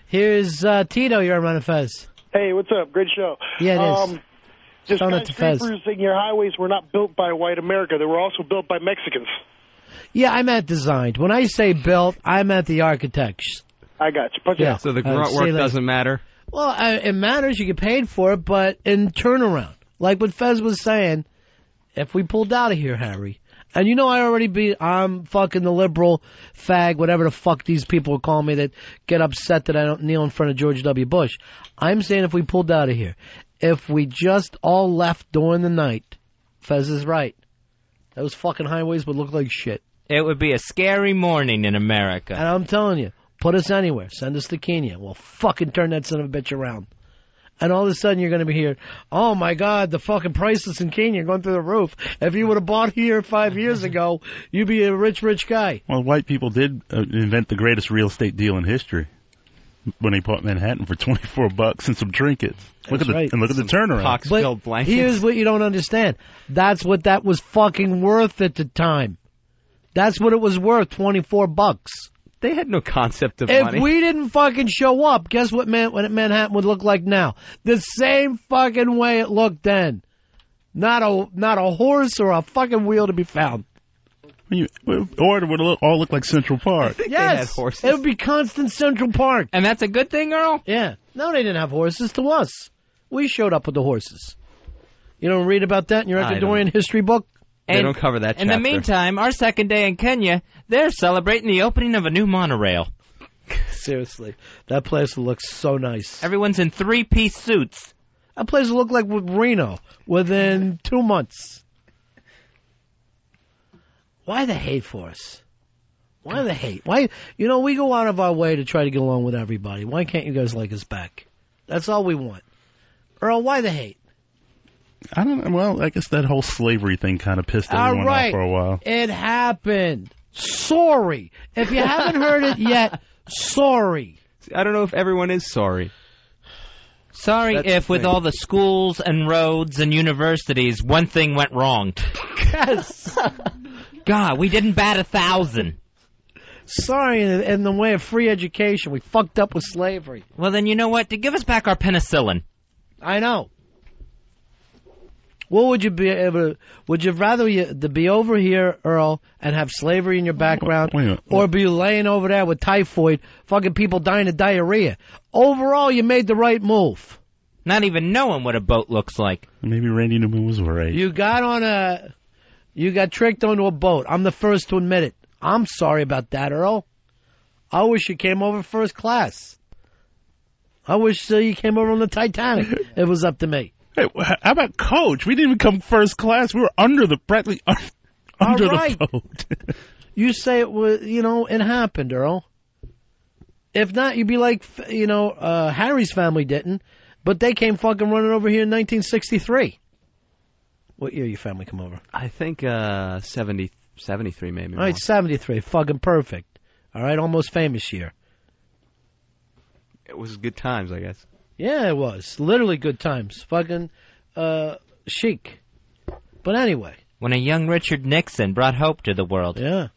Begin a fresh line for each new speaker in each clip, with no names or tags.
Here's Tito. You're on Ron Fez.
Hey, what's up? Great show.
Yeah, it is.
Just skyscrapers, your highways were not built by white America. They were also built by Mexicans.
Yeah, I meant designed. When I say built, I meant the architects.
I got you. Punch it out.
So the grunt work doesn't matter?
Well, it matters. You get paid for it, but in turnaround, like what Fez was saying, if we pulled out of here, Harry, and you know I'm fucking the liberal fag, whatever the fuck these people will call me that get upset that I don't kneel in front of George W. Bush. I'm saying if we pulled out of here, if we just all left during the night, Fez is right. Those fucking highways would look like shit.
It would be a scary morning in America.
And I'm telling you, put us anywhere. Send us to Kenya. We'll fucking turn that son of a bitch around. And all of a sudden you're going to be here, oh my God, the fucking prices in Kenya are going through the roof. If you would have bought here 5 years ago, you'd be a rich, rich guy.
Well, white people did invent the greatest real estate deal in history when they bought Manhattan for $24 and some trinkets. Look at the turnaround.
Pox-filled blankets.
Here's what you don't understand. That's what that was fucking worth at the time. That's what it was worth, $24.
They had no concept of money.
If we didn't fucking show up, guess what Manhattan would look like now? The same fucking way it looked then. Not a horse or a fucking wheel to be found.
Or it would all look like Central Park.
Yes, it would be constant Central Park.
And that's a good thing, Earl?
Yeah. No, they didn't have horses to us. We showed up with the horses. You don't read about that in your Ecuadorian history book?
They don't cover that chapter. In the meantime, our second day in Kenya, they're celebrating the opening of a new monorail.
Seriously, that place looks so nice.
Everyone's in three-piece suits.
That place will look like Reno within 2 months. Why the hate for us? Why the hate? Why? You know, we go out of our way to try to get along with everybody. Why can't you guys like us back? That's all we want. Earl, why the hate?
I don't know. Well, I guess that whole slavery thing kind of pissed everyone off for a while.
It happened. Sorry. If you haven't heard it yet, sorry.
I don't know if everyone is sorry.
Sorry if with all the schools and roads and universities, one thing went wrong.
Yes.
God, we didn't bat 1,000.
Sorry in the way of free education. We fucked up with slavery.
Well, then you know what? To give us back our penicillin.
I know. What would you be able to, would you rather to be over here, Earl, and have slavery in your background, or be laying over there with typhoid, fucking people dying of diarrhea? Overall, you made the right move.
Not even knowing what a boat looks like.
Maybe Randy Newman was right.
You got tricked onto a boat. I'm the first to admit it. I'm sorry about that, Earl. I wish you came over first class. I wish you came over on the Titanic. It was up to me.
Hey, how about Coach? We didn't even come first class. We were practically under the boat.
You say it was, it happened, Earl. If not, you'd be like, Harry's family didn't, but they came fucking running over here in 1963. What year your family come over?
I think 73 maybe.
All right, 73. Fucking perfect. All right, almost famous year.
It was good times, I guess.
Yeah, it was. Literally good times. Fucking chic. But anyway.
When a young Richard Nixon brought hope to the world.
Yeah.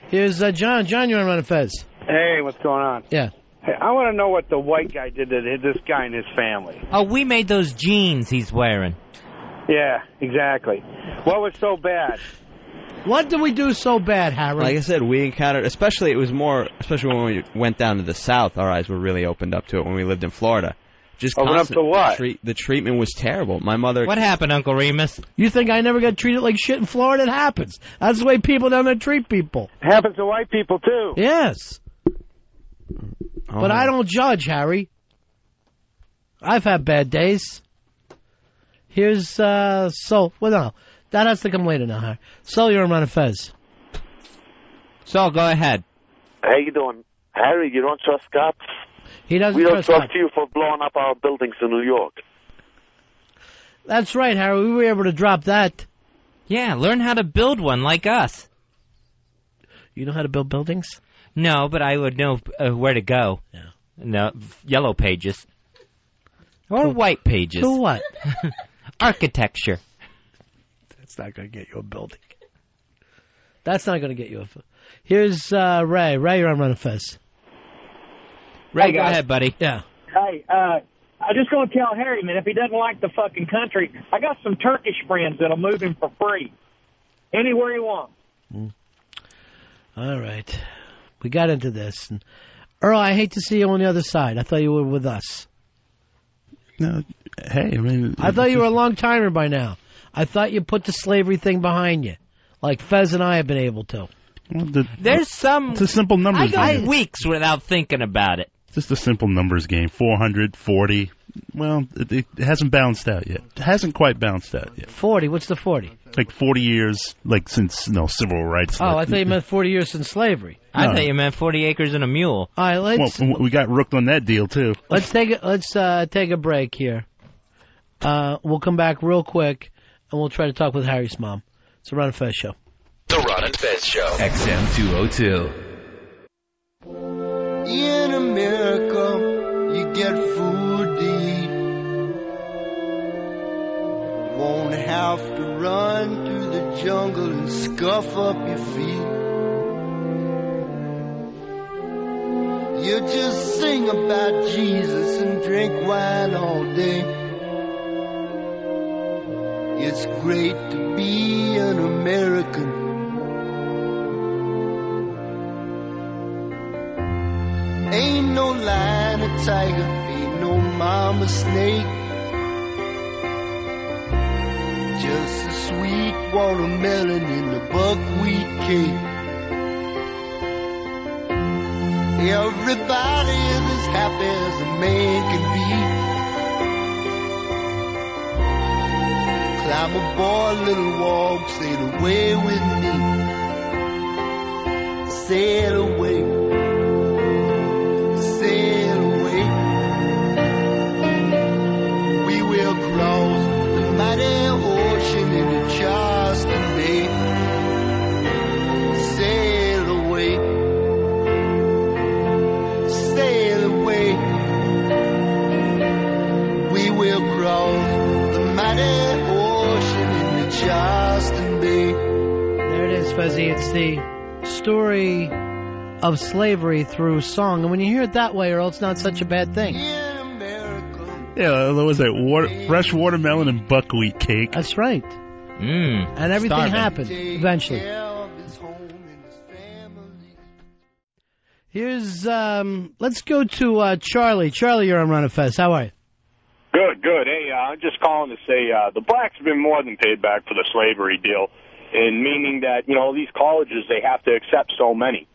Here's John. John, you're on Ron Fez.
Hey, what's going on?
Yeah.
Hey, I want to know what the white guy did to this guy and his family.
Oh, we made those jeans he's wearing.
Yeah, exactly. What was so bad?
What did we do so bad, Harry?
Like I said, we encountered, especially when we went down to the South, our eyes were really opened up to it when we lived in Florida. Just
open up to what?
The treatment was terrible. My mother...
What happened, Uncle Remus?
You think I never got treated like shit in Florida? It happens. That's the way people down there treat people.
It happens to white people, too.
Yes. But I don't judge, Harry. I've had bad days. Here's, Sol. Well, no. That has to come later now, Harry. Sol, you're on Ron Fez.
Sol, go ahead.
How you doing? Harry, you don't trust cops?
He doesn't
We don't
trust
you for blowing up our buildings in New York.
That's right, Harry. We were able to drop that.
Yeah, learn how to build one like us.
You know how to build buildings?
No, but I would know where to go.
Yeah.
No, yellow pages. Or white pages.
To what?
Architecture.
That's not going to get you a building. That's not going to get you a... Here's Ray. Ray, you're on Ron Fez.
Ray, go ahead, buddy.
Yeah.
Hey, I'm just going to tell Harry, man, if he doesn't like the fucking country, I got some Turkish friends that'll move him for free. Anywhere he wants.
All right. We got into this. And Earl, I hate to see you on the other side. I thought you were with us.
No, hey, I mean...
I thought you were a long-timer by now. I thought you put the slavery thing behind you, like Fez and I have been able to.
Well,
There's some...
It's a simple numbers game.
I go weeks without thinking about it.
Just a simple numbers game. 440. Well, it hasn't balanced out yet. It hasn't quite balanced out yet.
40? What's the 40?
Like 40 years, like since civil rights.
Oh, I thought you meant 40 years since slavery.
I thought you meant 40 acres and a mule.
All right, let's.
Well, we got rooked on that deal too.
Let's take a break here. We'll come back real quick, and we'll try to talk with Harry's mom. It's the Ron and Fez Show.
The Ron and Fez Show. XM 202.
In America, you get food to eat. Won't have to run through the jungle and scuff up your feet. You just sing about Jesus and drink wine all day. It's great to be an American. Ain't no lion or tiger, ain't no mama snake. Just a sweet watermelon in the buckwheat cake. Everybody is as happy as a man can be. Climb aboard, little walk, sail away with me. Sail away. Sail away. We will cross the mighty ocean into Charleston Bay. Sail away. Sail away. We will cross the mighty ocean into Charleston Bay.
There it is, Fuzzy. It's the story of slavery through song. And when you hear it that way, Earl, it's not such a bad thing.
Yeah, what was that? Fresh watermelon and buckwheat cake.
That's right. And everything happened eventually. Here's, let's go to Charlie. Charlie, you're on Ron and Fez. How are you?
Good, good. Hey, I'm just calling to say the blacks have been more than paid back for the slavery deal, in meaning that, these colleges, they have to accept so many.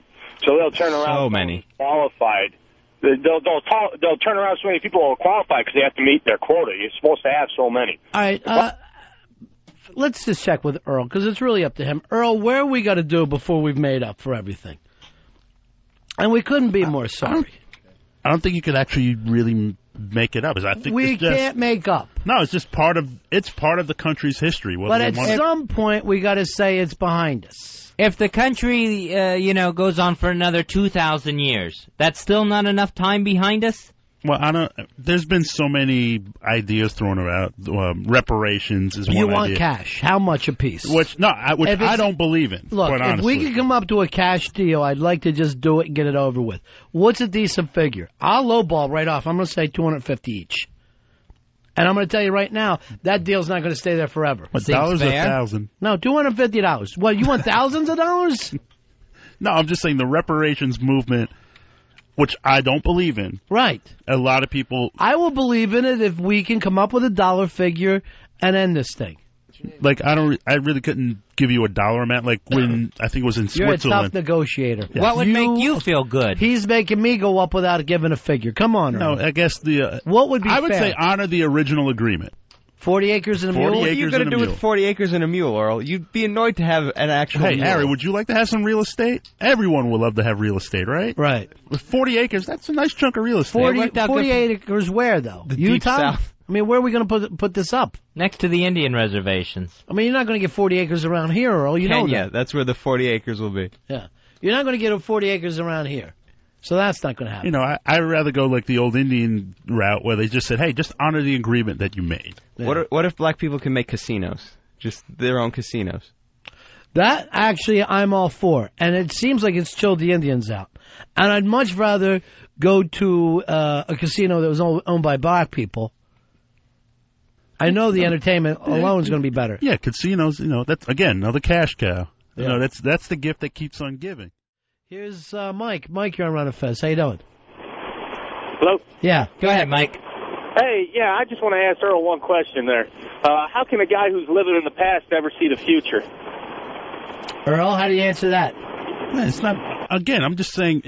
So they'll turn around
so many
qualified. They'll turn around so many people who are qualified because they have to meet their quota. You're supposed to have so many.
All right. Let's just check with Earl because it's really up to him. Earl, where we got to do before we've made up for everything? And we couldn't be more sorry.
I don't think you could actually really make it up. I think
we can't make up.
No, it's just part of the country's history.
But at some point, we got to say it's behind us.
If the country, goes on for another 2,000 years, that's still not enough time behind us?
Well, there's been so many ideas thrown about. Reparations is one idea.
You want cash. How much a piece?
Which I don't believe in.
Look,
quite honestly.
If we could come up to a cash deal, I'd like to just do it and get it over with. What's a decent figure? I'll lowball right off. I'm going to say $250 each. And I'm going to tell you right now, that deal's not going to stay there forever.
What, dollars or $1,000?
No, $250. What, you want thousands of dollars?
No, I'm just saying the reparations movement, which I don't believe in.
Right.
A lot of people...
I will believe in it if we can come up with a dollar figure and end this thing.
Like, I really couldn't give you a dollar amount, like when, I think it was in Switzerland.
You're a tough negotiator.
Yes. What would make you feel good?
He's making me go up without giving a figure. Come on, Earl.
No, I guess
what would be
I would
fair?
say honor the original agreement.
40 acres and a mule?
What are you going to do with 40 acres and a mule, Earl? You'd be annoyed to have an actual mule.
Harry, would you like to have some real estate? Everyone would love to have real estate, right?
Right.
With 40 acres, that's a nice chunk of real estate.
48 acres where, though?
The
Utah?
Deep South.
I mean, where are we going to put this up?
Next to the Indian reservations.
I mean, you're not going to get 40 acres around here, Earl. You know that.
Kenya, that's where the 40 acres will be.
Yeah. You're not going to get 40 acres around here. So that's not going to happen.
I'd rather go like the old Indian route where they just said, hey, just honor the agreement that you made.
Yeah. What if black people can make casinos? Just their own casinos.
That, actually, I'm all for. And it seems like it's chilled the Indians out. And I'd much rather go to a casino that was owned by black people. I know the entertainment alone is going to be better.
Yeah, casinos, that's, again, another cash cow. That's the gift that keeps on giving.
Here's Mike. Mike, you're on Ron Fez. How you doing?
Hello?
Yeah.
Go ahead, Mike.
Hey, yeah, I just want to ask Earl one question there. How can a guy who's living in the past ever see the future?
Earl, how do you answer that?
Man, it's not. Again, I'm just saying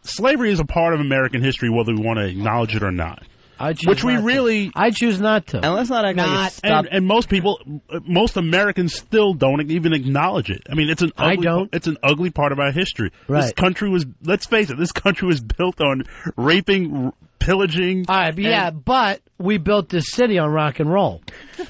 slavery is a part of American history, whether we want to acknowledge it or not.
I choose not to.
And let's not act like it's stop.
And most Americans still don't even acknowledge it. I mean, it's an ugly part of our history.
Right.
This country was, let's face it, this country was built on raping, pillaging.
All right, but we built this city on rock and roll.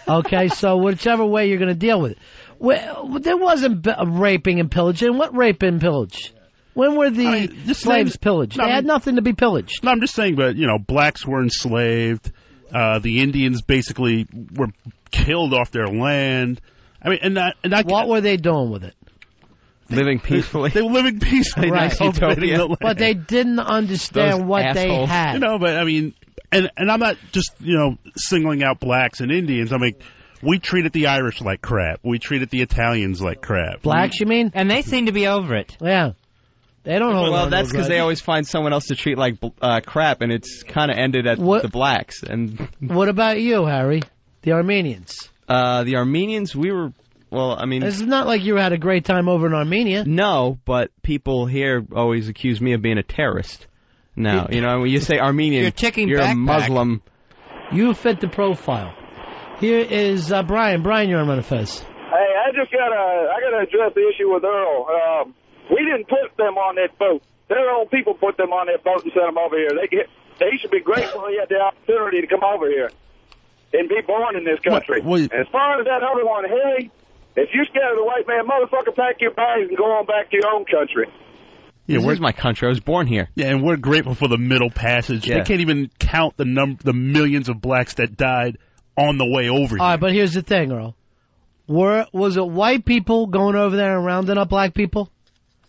Okay, so whichever way you're going to deal with it. Well, there wasn't raping and pillaging. What rape and pillage? When were the slaves pillaged? They had nothing to be pillaged.
No, I'm just saying, but, blacks were enslaved. The Indians basically were killed off their land. I mean, what
were they doing with it?
Living peacefully.
They were living peacefully.
Right. But they didn't understand what they had.
But I mean, and I'm not just, singling out blacks and Indians. I mean, we treated the Irish like crap. We treated the Italians like crap.
Blacks, you mean?
And they seem to be over it.
Yeah. They don't know.
Well, that's because they always find someone else to treat like crap, and it's kind of ended at the blacks. And
what about you, Harry? The Armenians?
The Armenians, we were... Well, I mean...
It's not like you had a great time over in Armenia.
No, but people here always accuse me of being a terrorist. Now, when you say Armenian, you're a Muslim.
You fit the profile. Here is Brian. Brian, you're on Ron Fez.
Hey, I gotta address the issue with Earl. We didn't put them on that boat. Their own people put them on that boat and sent them over here. They should be grateful he had the opportunity to come over here and be born in this country. As far as that other one, Harry, if you're scared of the white man, motherfucker, pack your bags and go on back to your own country.
Yeah, where's my country? I was born here.
Yeah, and we're grateful for the Middle Passage. Yeah. They can't even count the millions of blacks that died on the way over here.
All right, but here's the thing, Earl. Was it white people going over there and rounding up black people?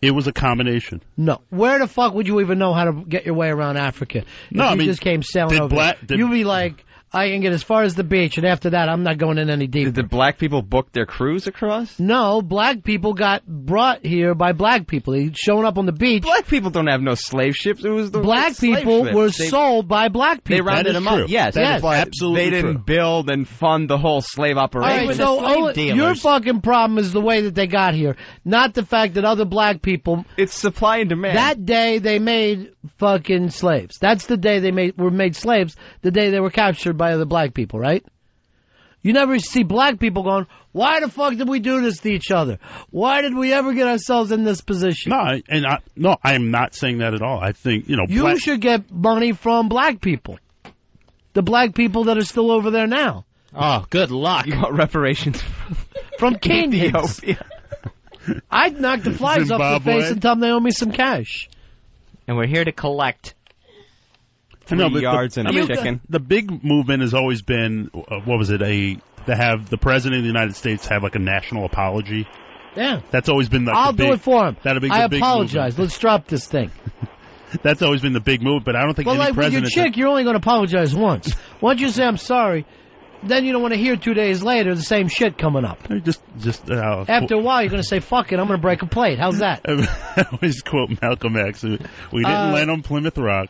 It was a combination.
No. Where the fuck would you even know how to get your way around Africa? If you just came sailing over there. You'd be like, I can get as far as the beach, and after that, I'm not going in any deeper.
Did the black people book their cruise across?
No, black people got brought here by black people. They showing up on the beach.
Black people don't have no slave ships. It was the
black people were sold by black people.
They rounded them up. Yes,
yes,
absolutely.
They didn't build and fund the whole slave operation.
All right, so your fucking problem is the way that they got here, not the fact that other black people.
It's supply and demand.
That day they made fucking slaves. That's the day they were made slaves. The day they were captured by other black people, right? You never see black people going, why the fuck did we do this to each other? Why did we ever get ourselves in this position?
No, I am not saying that at all. I think,
You should get money from black people. The black people that are still over there now.
Oh, good luck.
You want reparations
from Kenyans. I'd knock the flies off their face and tell them they owe me some cash.
And we're here to collect
3 yards and a chicken.
The big movement has always been, to have the President of the United States have like a national apology.
Yeah.
That's always been
I'll do it for him. I apologize.
Movement.
Let's drop this thing.
That's always been the big move, but I don't think any president...
with your chick, you're only going to apologize once. Once you say, I'm sorry, then you don't want to hear 2 days later the same shit coming up. After a while, you're going to say, fuck it, I'm going to break a plate. How's that?
I always quote Malcolm X. We didn't land on Plymouth Rock.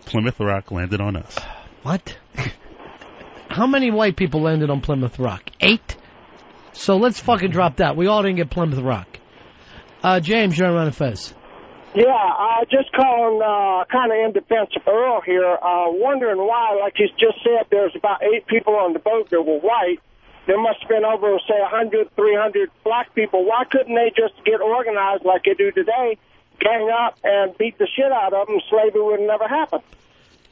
Plymouth Rock landed on us.
What? How many white people landed on Plymouth Rock? 8? So let's fucking drop that. We all didn't get Plymouth Rock. James, you're on Ron Fez.
Yeah, just calling kind of in defense of Earl here, wondering why, like you just said, there's about 8 people on the boat that were white. There must have been over, say, 100, 300 black people. Why couldn't they just get organized like they do today, gang up and beat the shit out of them? Slavery would never happen.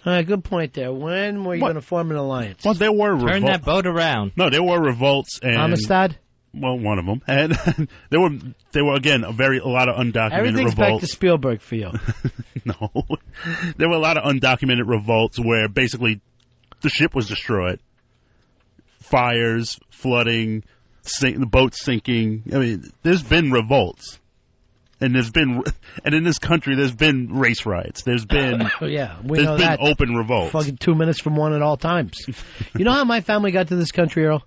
All right, good point there. When were you going to form an alliance?
Well, there were
revolts. Turn that boat around.
No, there were revolts. And
Amistad?
Well, one of them. And there were again, a lot of undocumented
Everything's
revolts.
Back to Spielberg for you.
No. There were a lot of undocumented revolts where basically the ship was destroyed. Fires, flooding, the boat sinking. I mean, there's been revolts. And in this country, there's been race riots. There's been open revolts.
Fucking 2 minutes from one at all times. You know how my family got to this country, Earl?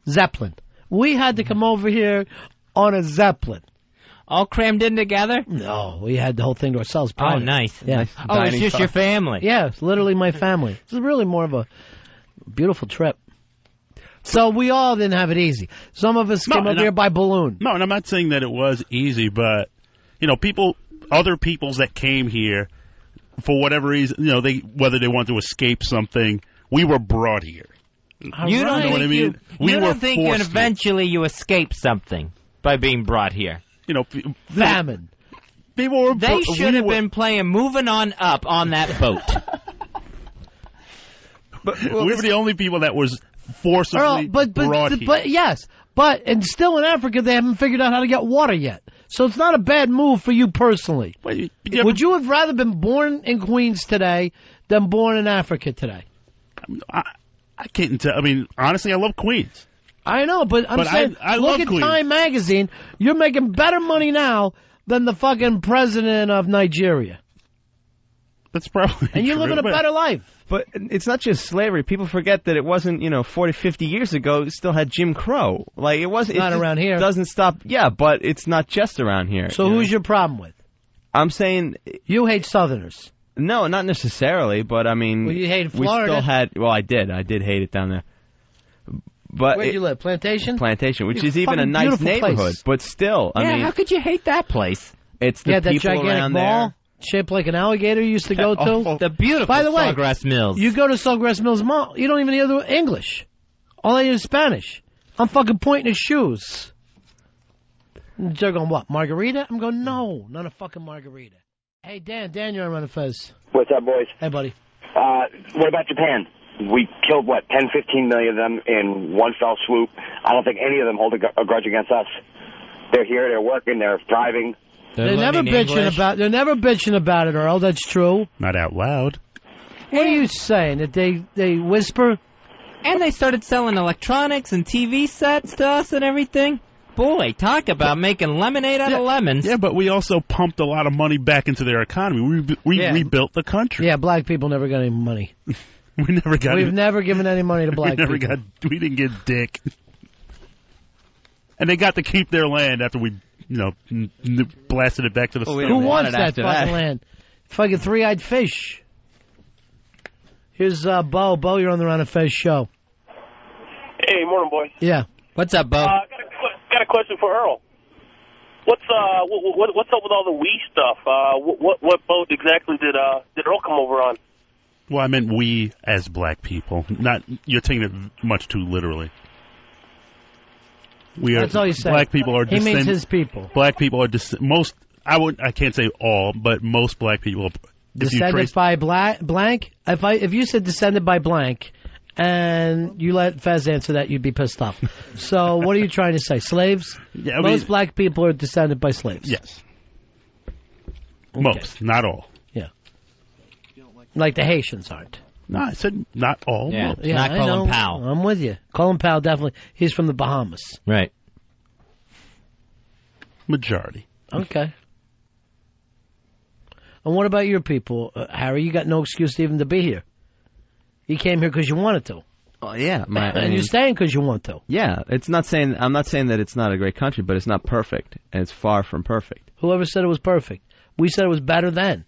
Zeppelin. We had to come over here on a Zeppelin.
All crammed in together?
No, we had the whole thing to ourselves.
Oh, nice.
Yeah.
Nice it's just your family.
Yeah, it's literally my family. It's really more of a beautiful trip. So we all didn't have it easy. Some of us came up here by balloon.
No, and I'm not saying that it was easy, but, other peoples that came here, for whatever reason, whether they want to escape something, we were brought here.
You don't know what I mean? You don't think eventually you escape something by being brought here?
Famine.
They should have been playing Moving On Up on that boat.
We were the only people that was forcibly brought here.
But yes, and still in Africa they haven't figured out how to get water yet. So it's not a bad move for you personally. Would you have rather been born in Queens today than born in Africa today?
I can't tell. I mean, honestly, I love Queens.
I know, but I'm saying, look at Queens. Time magazine. You're making better money now than the fucking president of Nigeria.
That's probably
And you're living a better life.
But it's not just slavery. People forget that it wasn't, 40, 50 years ago, it still had Jim Crow. Like, it wasn't.
It's not around here.
It doesn't stop. Yeah, but it's not just around here.
So who's your problem with?
I'm saying.
You hate Southerners.
No, not necessarily, but I mean.
Well, you hated Florida.
We still had. Well, I did hate it down there. But
where do you live? Plantation?
Plantation, which is even a nice neighborhood.
Place.
But still, I mean.
How could you hate that place?
It's the
that
people
gigantic
around
mall,
there.
shaped like an alligator you used to go to.
The beautiful
By the way,
Sawgrass Mills.
You go to Sawgrass Mills Mall, you don't even hear the English. All I hear is Spanish. I'm fucking pointing at shoes. They're going, what, margarita? I'm going, no, not a fucking margarita. Hey, Dan, you're on Ron Fez.
What's up, boys?
Hey, buddy.
What about Japan? We killed, 10, 15 million of them in one fell swoop. I don't think any of them hold a grudge against us. They're here, they're working, they're thriving.
They're never bitching about it, Earl. That's true.
Not out loud.
What are you saying? That they whisper?
And they started selling electronics and TV sets to us and everything. Boy, talk about making lemonade out of lemons.
Yeah, but we also pumped a lot of money back into their economy. We rebuilt the country.
Yeah, black people never got any money.
We've
never given any money to black people.
We didn't get dick. And they got to keep their land after we, blasted it back to the sun.
Who wants that fucking land? Fucking three-eyed fish. Here's Bo. Bo, you're on the Ron Fez show.
Hey, morning, boy.
Yeah.
What's up, Bo?
Got a question for Earl. What's up with all the we stuff? What boat exactly did Earl come over on?
Well, I meant we as black people. You're taking it much too literally.
That's all you say.
Black people are.
He means his people.
Black people are most. I can't say all, but most black people.
Descended by blank. If you said descended by blank, and you let Fez answer that, you'd be pissed off. So what are you trying to say? Slaves?
Yeah,
most black people are descended by slaves.
Yes.
Okay.
Most, not all.
Yeah. Like the Haitians aren't.
No, I said not all.
Yeah, not Colin Powell.
I'm with you. Colin Powell, definitely. He's from the Bahamas.
Right.
Majority.
Okay. And what about your people? Harry, you got no excuse even to be here. You came here because you wanted to.
Oh, yeah.
And you're staying because you want to.
Yeah. I'm not saying that it's not a great country, but it's not perfect. And it's far from perfect.
Whoever said it was perfect? We said it was better than.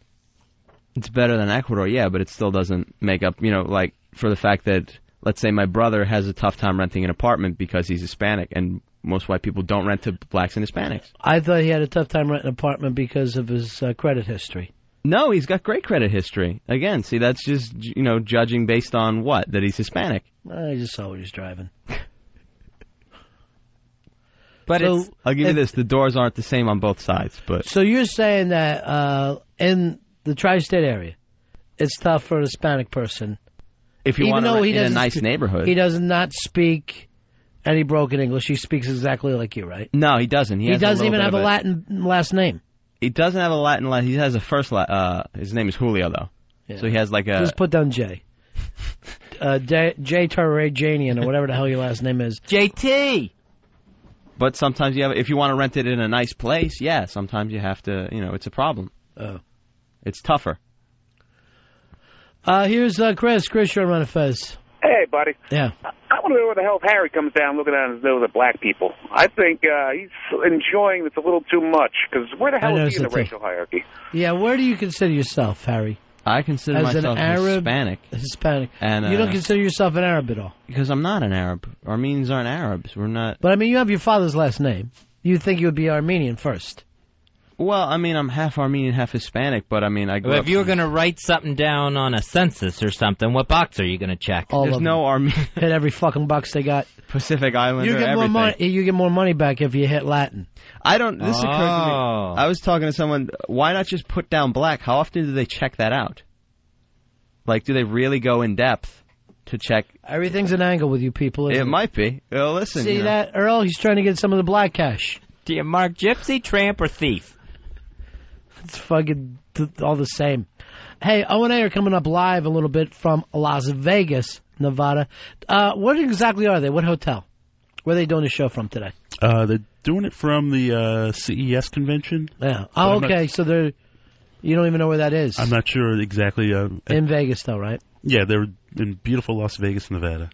It's better than Ecuador, yeah, but it still doesn't make up, like, for the fact that, let's say my brother has a tough time renting an apartment because he's Hispanic, and most white people don't rent to blacks and Hispanics.
I thought he had a tough time renting an apartment because of his credit history.
No, he's got great credit history. Again, see, that's just, judging based on what? That he's Hispanic.
I just saw what he's driving.
But I'll give you this, the doors aren't the same on both sides. But
So you're saying that in the tri-state area, it's tough for a Hispanic person.
If you want to rent in a nice neighborhood.
He does not speak any broken English. He speaks exactly like you, right?
No, he doesn't. He
doesn't even have a Latin last name.
He doesn't have a Latin last. He has a first. His name is Julio, though. Yeah. So he has like a.
Just put down J. J. Tarajanian or whatever the hell your last name is.
JT.
But sometimes if you want to rent it in a nice place, yeah, sometimes you have to, it's a problem.
Oh.
It's tougher.
Here's Chris. Chris, you're on Ron Fez.
Hey, buddy.
Yeah.
I want to know where the hell Harry comes down looking at his nose at black people. I think he's enjoying this a little too much, because where the hell is he in the racial hierarchy?
Yeah, where do you consider yourself, Harry?
I consider
As
myself
an Arab,
Hispanic.
And you don't consider yourself an Arab at all?
Because I'm not an Arab. Armenians aren't Arabs. We're not.
But, I mean, you have your father's last name. You think you would be Armenian first.
Well, I mean, I'm half Armenian, half Hispanic, but I mean,
if you were going to write something down on a census or something, what box are you going to check?
There's no Armenian.
Hit every fucking box they got.
Pacific Islander,
you get more money. You get more money back if you hit Latin.
This occurred to me. I was talking to someone. Why not just put down black? How often do they check that out? Like, do they really go in depth to check?
Everything's an angle with you people. Isn't it
might be. Well, listen.
See that, Earl? He's trying to get some of the black cash.
Do you mark gypsy, tramp, or thief?
It's fucking all the same. Hey, O&A are coming up live a little bit from Las Vegas, Nevada. What exactly are they? What hotel? Where are they doing the show from today?
They're doing it from the CES convention.
Yeah. Oh, okay. So you don't even know where that is.
I'm not sure exactly.
In Vegas, though, right?
Yeah, they're in beautiful Las Vegas, Nevada.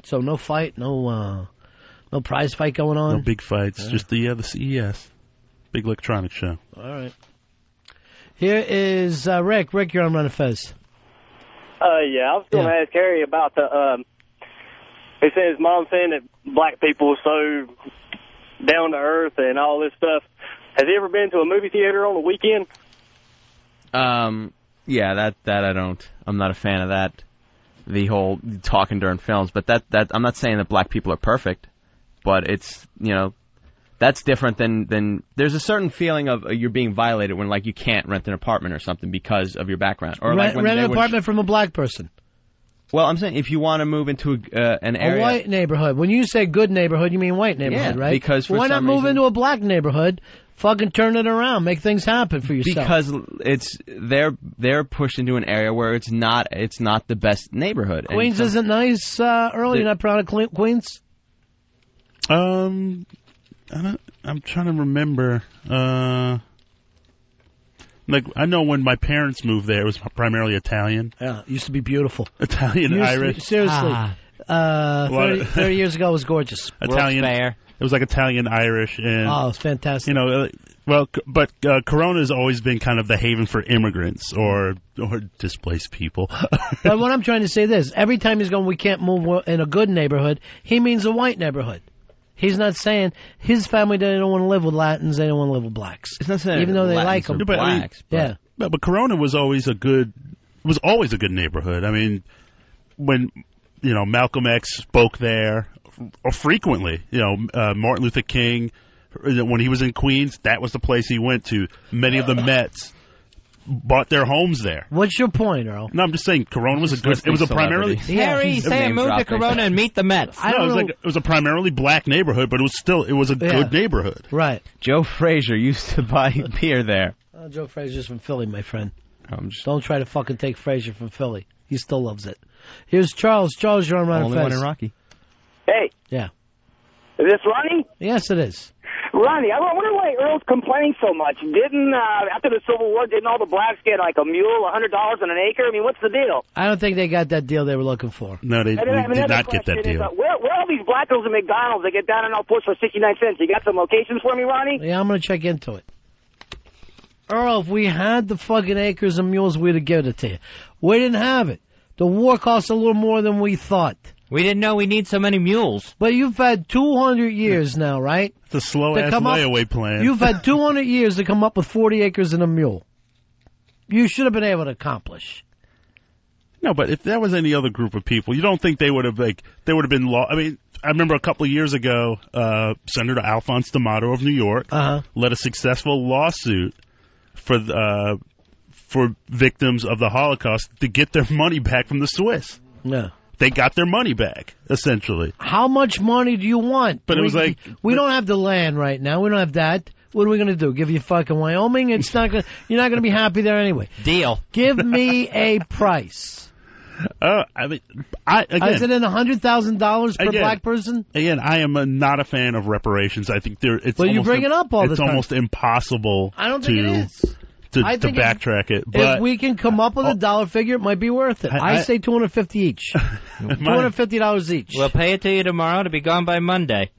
So no fight, no prize fight going on?
No big fights, just the CES. Big electronics show.
All right. Here is Rick. Rick, you're on Ron Fez.
Yeah, I was going to ask Harry about the, he said his mom saying that black people are so down to earth and all this stuff. Has he ever been to a movie theater on the weekend?
Yeah, that I don't. I'm not a fan of that. The whole talking during films, but that I'm not saying that black people are perfect, but it's, that's different than there's a certain feeling of you're being violated when, like, you can't rent an apartment or something because of your background. Or
rent an apartment from a black person.
Well, I'm saying if you want to move into an area...
A white neighborhood. When you say good neighborhood, you mean white neighborhood, right?
Because for
why not move into a black neighborhood, fucking turn it around, make things happen for yourself?
Because they're pushed into an area where it's not the best neighborhood.
Queens isn't nice, Earl? You're not proud of Queens?
I'm trying to remember. Like, I know when my parents moved there, it was primarily Italian.
Yeah, it used to be beautiful.
Italian, Irish.
Seriously. 30 years ago, it was gorgeous.
Italian. It was like Italian, Irish. And,
oh, it's fantastic.
But Corona's always been kind of the haven for immigrants or displaced people.
But what I'm trying to say is this. Every time he's going, we can't move in a good neighborhood, he means a white neighborhood. He's not saying his family, they don't want to live with Latins, they don't want to live with blacks.
It's not saying
even though they
Latins
like them.
Blacks,
but Corona was always a good neighborhood. I mean, when Malcolm X spoke there frequently, Martin Luther King, when he was in Queens, that was the place he went to. Many of the Mets bought their homes there.
What's your point, Earl?
No, I'm just saying Corona was it was a primarily...
Harry, say move to Corona and meet the Mets.
It was a primarily black neighborhood, but it was a good neighborhood.
Right.
Joe Frazier used to buy beer there.
Joe Frazier's from Philly, my friend. Don't try to fucking take Frazier from Philly. He still loves it. Here's Charles. Charles, you're on Ron Fez.
Only one in Rocky.
Hey.
Yeah.
Is this Ronnie?
Yes, it is.
Ronnie, I wonder why Earl's complaining so much. Didn't, after the Civil War, didn't all the blacks get like a mule, $100 and an acre? I mean, what's the deal?
I don't think they got that deal they were looking for.
No, they did not get that deal.
Where are all these black girls at McDonald's that get down and out push for 69 cents? You got some locations for me, Ronnie?
Yeah, I'm going to check into it. Earl, if we had the fucking acres and mules, we'd have given it to you. We didn't have it. The war cost a little more than we thought.
We didn't know we need so many mules.
But you've had 200 years now, right?
It's a slow-ass layaway plan.
You've had 200 years to come up with 40 acres and a mule. You should have been able to accomplish.
No, but if that was any other group of people, you don't think they would have been I mean, I remember a couple of years ago, Senator Alphonse D'Amato of New York led a successful lawsuit for victims of the Holocaust to get their money back from the Swiss.
Yeah.
They got their money back, essentially.
How much money do you want?
But it was like...
We don't have the land right now. We don't have that. What are we going to do? Give you fucking Wyoming? You're not going to be happy there anyway.
Deal.
Give me a price.
I mean, again,
is it in $100,000 per black person?
Again, I am not a fan of reparations. I think it's.
Well, you bring it up all the time.
It's almost impossible.
I don't think it is.
To backtrack it, but
if we can come up with a dollar figure, it might be worth it. I say $250 each. $250 each.
We'll pay it to you tomorrow to be gone by Monday.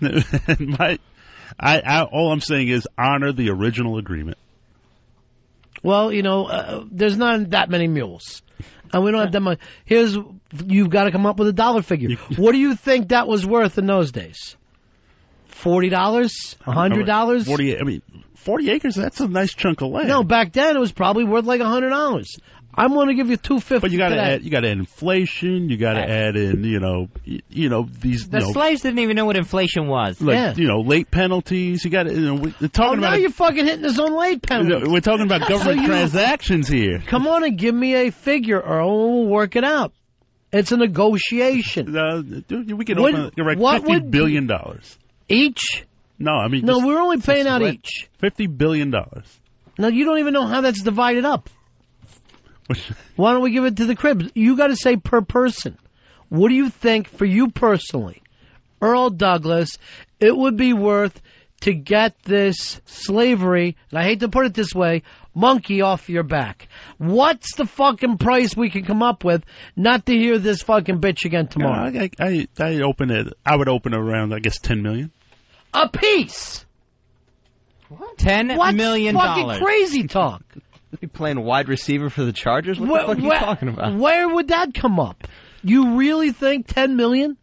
All I'm saying is honor the original agreement.
Well, there's not that many mules. And we don't have that much. You've got to come up with a dollar figure. What do you think that was worth in those days? $40? $100?
40 acres, that's a nice chunk of land.
No, back then it was probably worth like $100. I'm going to give you $250.
But you got to add inflation. You got to add in, these.
The slaves didn't even know what inflation was.
Late penalties. You got to. We're talking about.
Now you're fucking hitting his own late penalties.
We're talking about government transactions here.
Come on and give me a figure, Earl, and we'll work it out. It's a negotiation.
We can open $50 billion
each.
No, I mean.
No, we're only paying out each.
$50 billion.
Now, you don't even know how that's divided up. Why don't we give it to the cribs? You got to say per person. What do you think, for you personally, Earl Douglas, it would be worth to get this slavery, and I hate to put it this way, monkey off your back? What's the fucking price we can come up with not to hear this fucking bitch again tomorrow?
I would open it around, I guess, $10 million.
A piece.
What? $10 million.
Fucking crazy talk.
You playing wide receiver for the Chargers? What the fuck are you talking about?
Where would that come up? You really think $10 million?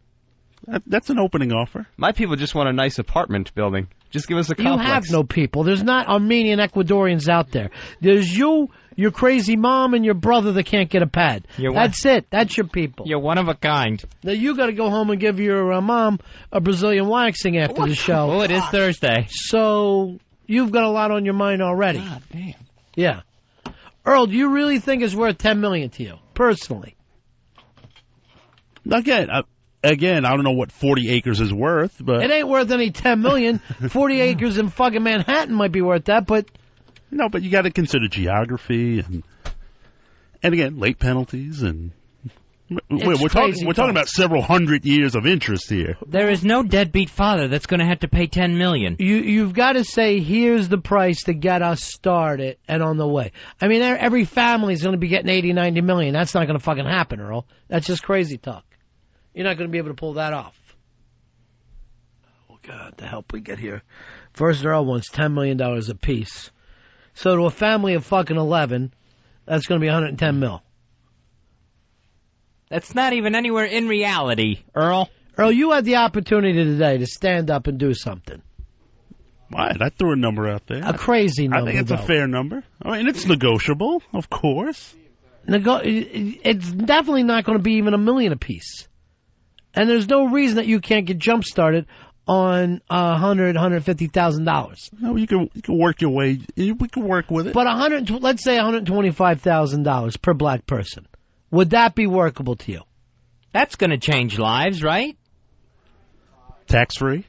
That's an opening offer.
My people just want a nice apartment building. Just give us a complex.
You have no people. There's not Armenian Ecuadorians out there. There's you, your crazy mom, and your brother that can't get a pad. That's it. That's your people.
You're one of a kind.
Now you got to go home and give your mom a Brazilian waxing after the show.
Oh, it is Thursday.
So you've got a lot on your mind already.
God damn.
Yeah. Earl, do you really think it's worth $10 million to you, personally?
Again, I don't know what 40 acres is worth, but...
It ain't worth any $10 million. 40 acres in fucking Manhattan might be worth that, but...
No, but you got to consider geography and again, late penalties and... We're talking about several hundred years of interest here.
There is no deadbeat father that's going to have to pay $10 million.
You've got to say, here's the price to get us started and on the way. I mean, every family is going to be getting $80, $90 million. That's not going to fucking happen, Earl. That's just crazy talk. You're not going to be able to pull that off. Oh, God, the help we get here. First Earl wants $10 million a piece. So to a family of fucking 11, that's going to be $110 million.
That's not even anywhere in reality, Earl.
Earl, you had the opportunity today to stand up and do something.
Why? I threw a number out there.
A crazy number.
I think it's a fair number. I mean, it's negotiable, of course.
It's definitely not going to be even $1 million apiece. And there's no reason that you can't get jump started on $150,000.
No, you can work your way. We can work with it.
But let's say $125,000 per black person. Would that be workable to you?
That's going to change lives, right?
Tax-free?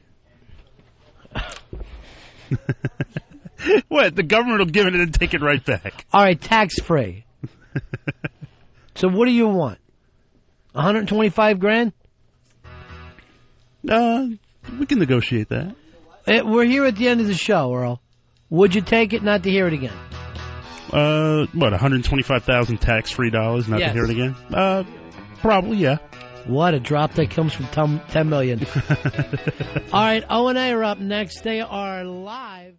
What? The government will give it and take it right back.
All right, tax-free. So what do you want? $125,000?
We can negotiate that.
We're here at the end of the show, Earl. Would you take it not to hear it again?
$125,000 tax-free dollars, not to hear it again? Probably, yeah.
What a drop that comes from $10 million. All right, O&A are up next. They are live.